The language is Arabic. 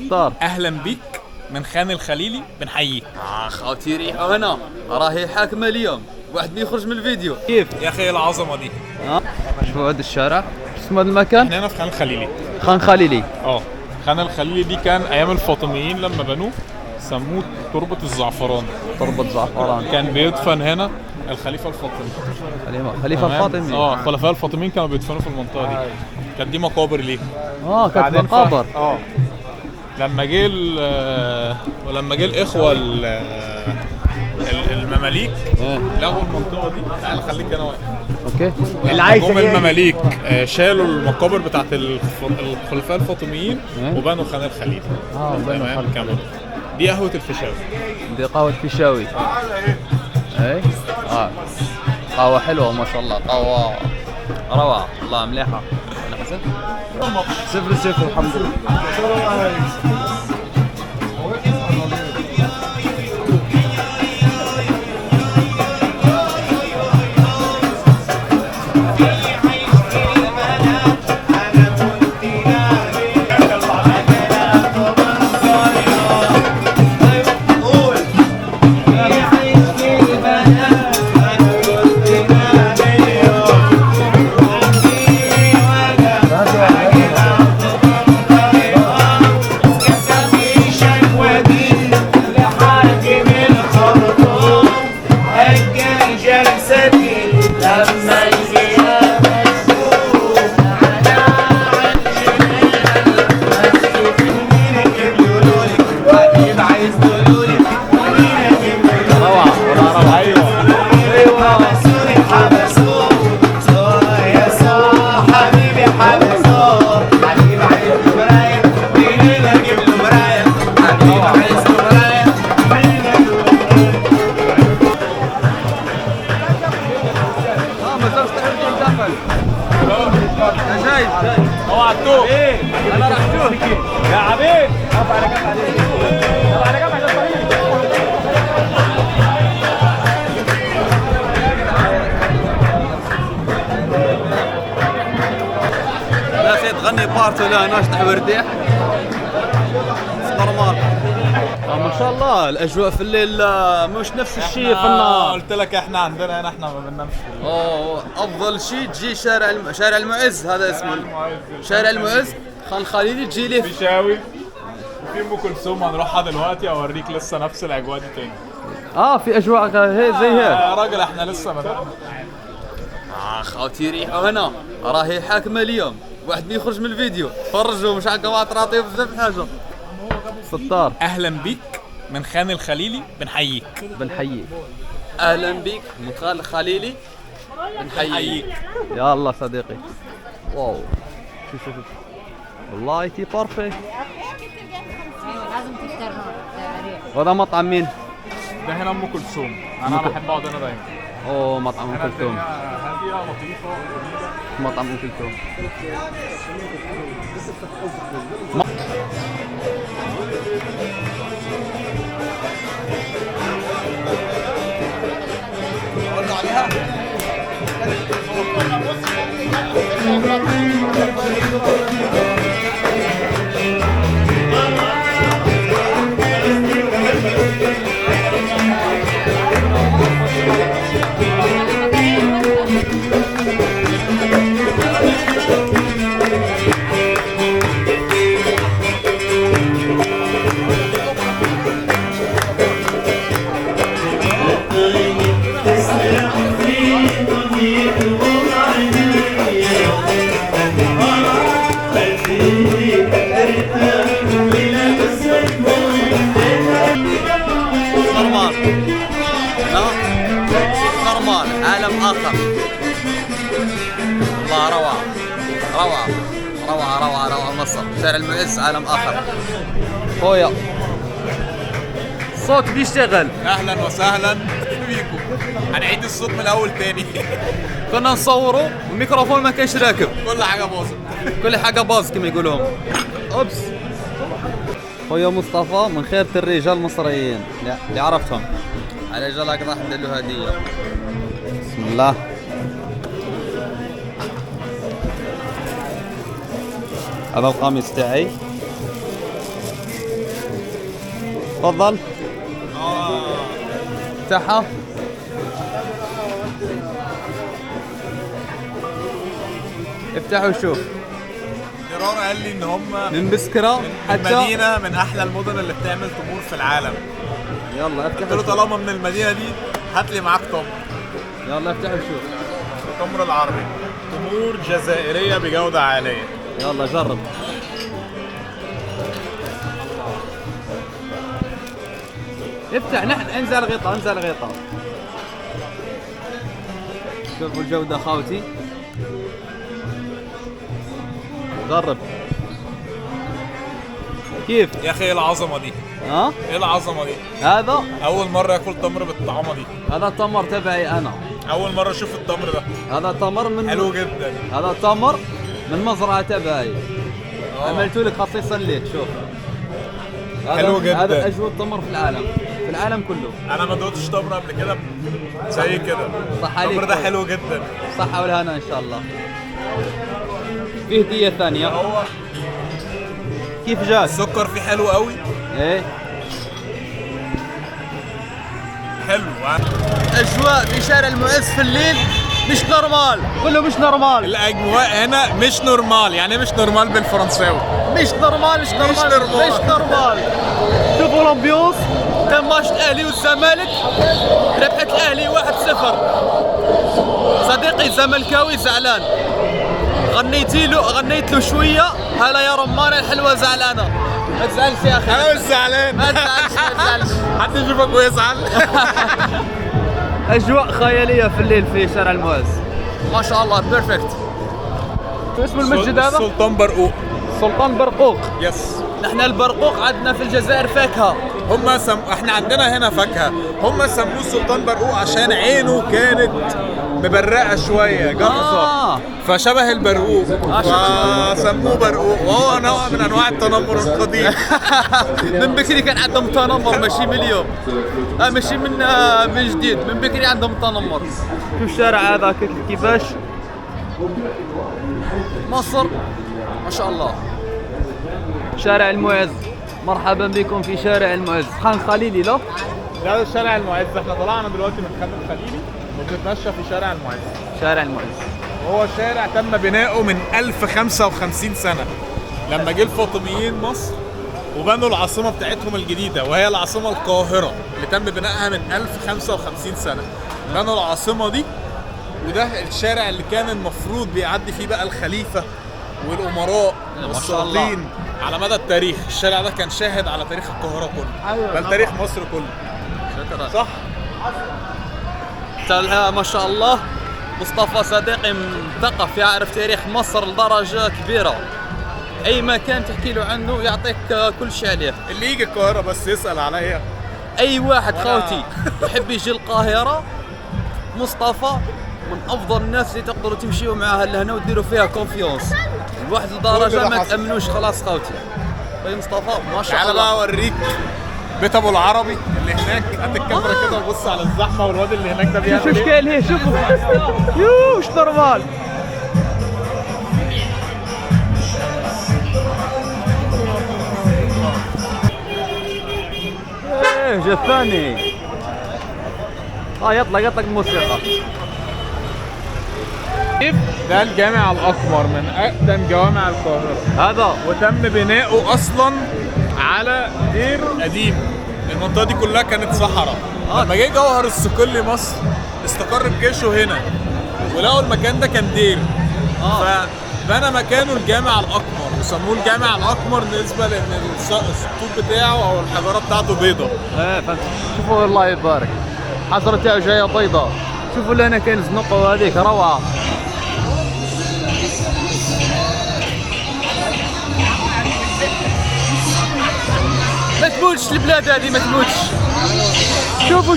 ستار. اهلا بيك من خان الخليلي، بنحييك. خاوتي ريحه هنا راهي حاكمه اليوم، واحد ما يخرج من الفيديو. كيف يا اخي العظمه دي. شوفوا هذا الشارع، شو اسمه هذا المكان؟ احنا هنا في خان الخليلي. خان خليلي. خان الخليلي دي كان ايام الفاطميين لما بنوه سموه تربة الزعفران. تربة زعفران. كان بيدفن هنا الخليفه الفاطمي. خليفة الفاطمي. الخلفاء الفاطميين كانوا بيدفنوا في المنطقه دي. كانت دي مقابر ليه. كانت مقابر. لما جه الاخوه المماليك لغوا المنطقه دي. تعال خليك انا واقف. اوكي. اللي عايز المماليك شالوا المقابر بتاعت الخلفاء الفاطميين وبنوا خان الخليلي. تمام كمان. دي قهوه الفيشاوي. دي قهوة فيشاوي. اي قهوة حلوة ما شاء الله، قهوة روعة والله مليحة. أنا حسن 0-0 الحمد لله. انا راح يا عبيد اقف على جنب عليك. اقف على جنب عشان الطريق. يا اخي تغني بارتو لا ناشطح ورديح نورمال. ما شاء الله الاجواء في الليل مش نفس الشيء في النهار. قلت لك احنا عندنا هنا احنا ما بننامش. افضل شيء تجي شارع المعز، هذا اسمه شارع المعز. خان الخليلي تجي لي فيشاوي وفي ام كلثوم هنروحها دلوقتي اوريك لسه نفس الاجواء دي تاني. في اجواء هي زي هيك. يا راجل احنا لسه بدأنا. خاوتي ريحه هنا راهي حاكمه اليوم، واحد ما يخرج من الفيديو. فرجوا مش هكا طراطيف بزاف حاجه. ستار. اهلا بيك من خان الخليلي، بنحييك. اهلا بك من خان الخليلي، بنحييك. يا الله صديقي. واو شوف والله تي بارفي. لازم تختار. وهذا مطعم مين؟ ده هنا ام كلثوم. انا بحب اقعد هنا دايما. مطعم ام كلثوم. هاديه لطيفه جميله. مطعم ام كلثوم. نورمال عالم آخر والله. روعة مصر. شارع المعز عالم آخر. خويا الصوت بيشتغل. اهلا وسهلا بيكم. هنعيد الصوت من الاول تاني. كنا نصوروا والميكروفون ما كانش راكب. كل حاجه باظت كما يقولون. اوبس. خويا مصطفى من خيرة الرجال المصريين اللي عرفتهم. على جالك راح ندير له هديه. بسم الله. هذا القميص تاعي تفضل. افتحها. افتح وشوف. درار قال لي ان هم من بسكرة حتى مدينه من احلى المدن اللي بتعمل تمور في العالم. يلا افتح قلت له وشوف. طالما من المدينه دي هات لي معاك تمر. يلا افتح وشوف. التمر العربي تمور جزائريه بجوده عاليه. يلا جرب. افتح نحن انزل الغطاء انزل الغطاء. شوفوا الجودة خاوتي. جرب. كيف؟ يا اخي ايه العظمه دي؟ ها؟ ايه العظمه دي؟ هذا اول مره اكل تمر بالطعامه دي. هذا تمر تبعي انا. اول مره اشوف التمر ده. هذا تمر من حلو جدا. هذا تمر من مزرعة تبعي. عملت لك خصيصا ليك شوف. حلو جدا. هذا اجود تمر في العالم. في العالم كله. انا ما دوقتش تمر قبل كده زي كده. صح عليك. التمر ده حلو جدا. صحة والهنا ان شاء الله. في هدية ثانية. هو كيف جاك؟ السكر فيه حلو قوي. ايه حلو. اجواء في شارع المعز في الليل مش نورمال. كله مش نورمال. الاجواء هنا مش نورمال. يعني مش نورمال بالفرنساوي. مش نورمال مش نورمال مش نورمال. مش نورمال. شوفوا الامبيونس. كان ماتش الاهلي والزمالك ربحت الاهلي 1-0. صديقي زملكاوي زعلان. غنيت له شويه هلا يا رمانه الحلوه زعلانه. ما تزعلش يا اخي. انا مش زعلان. ما تزعلش ما تزعلش. حد يشوفك ويزعل. اجواء خياليه في الليل في شارع المعز. ما شاء الله بيرفكت. شو اسم المسجد هذا؟ سلطان برقوق. سلطان برقوق. يس. نحن البرقوق عندنا في الجزائر فاكهه. احنا عندنا هنا فاكهه. هم سموه سلطان برقوق عشان عينه كانت مبرقه شويه جرفه. فشبه البرقوق. فسموه برقوق وهو نوع من انواع التنمر القديم. من بكري كان عندهم تنمر ماشي من اليوم. ماشي من جديد. من بكري عندهم تنمر. شوف الشارع هذا كيفاش. مصر ما شاء الله. شارع المعز. مرحبا بكم في شارع المعز. خان خليلي لا؟ ده الشارع المعز. احنا طلعنا دلوقتي من خان الخليلي وبنتمشى في شارع المعز. شارع المعز. هو شارع تم بناؤه من 1055 سنة لما جه الفاطميين مصر وبنوا العاصمة بتاعتهم الجديدة وهي العاصمة القاهرة اللي تم بنائها من 1055 سنة. بنوا العاصمة دي وده الشارع اللي كان المفروض بيعدي فيه بقى الخليفة والأمراء والسلاطين على مدى التاريخ. الشارع ده كان شاهد على تاريخ القاهرة كله بل تاريخ مصر كله. شكرا. صح؟ ما شاء الله. مصطفى صديقي مثقف يعرف تاريخ مصر لدرجة كبيرة. أي مكان تحكي له عنه يعطيك كل شيء عليه. اللي يجي القاهرة بس يسأل عليا. أي واحد خوتي يحب يجي القاهرة مصطفى من أفضل الناس اللي تقدروا تمشيوا معاها لهنا وتديروا فيها كونفيونس. الواحد لدرجة ما تأمنوش خلاص خوتي. طيب مصطفى ما شاء الله. تعال بقى أوريك بيت ابو العربي اللي هناك. قد الكاميرا كده وبص على الزحمه والواد اللي هناك ده بيعمل ايه. شو اشكال هي شوفوا. يو مش نورمال. ايه جثاني. يطلق الموسيقى. ده الجامع الاكبر من اقدم جوامع القاهره. هذا وتم بناؤه اصلا على دير قديم. المنطقه دي كلها كانت صحراء. لما جه جوهر الصقلي مصر استقر بجيشه هنا ولقوا المكان ده كان دير. فبنى مكانه الجامع الاقمر وسموه الجامع الاقمر نسبه لان السطوح بتاعه او الحجاره بتاعته بيضه. فهمت. شوفوا الله يبارك. الحجره تاعه جايه بيضه. شوفوا اللي هنا كاين زنقه وهذيك روعه. ما تموتش البلاد هذه ما تموتش. شوفوا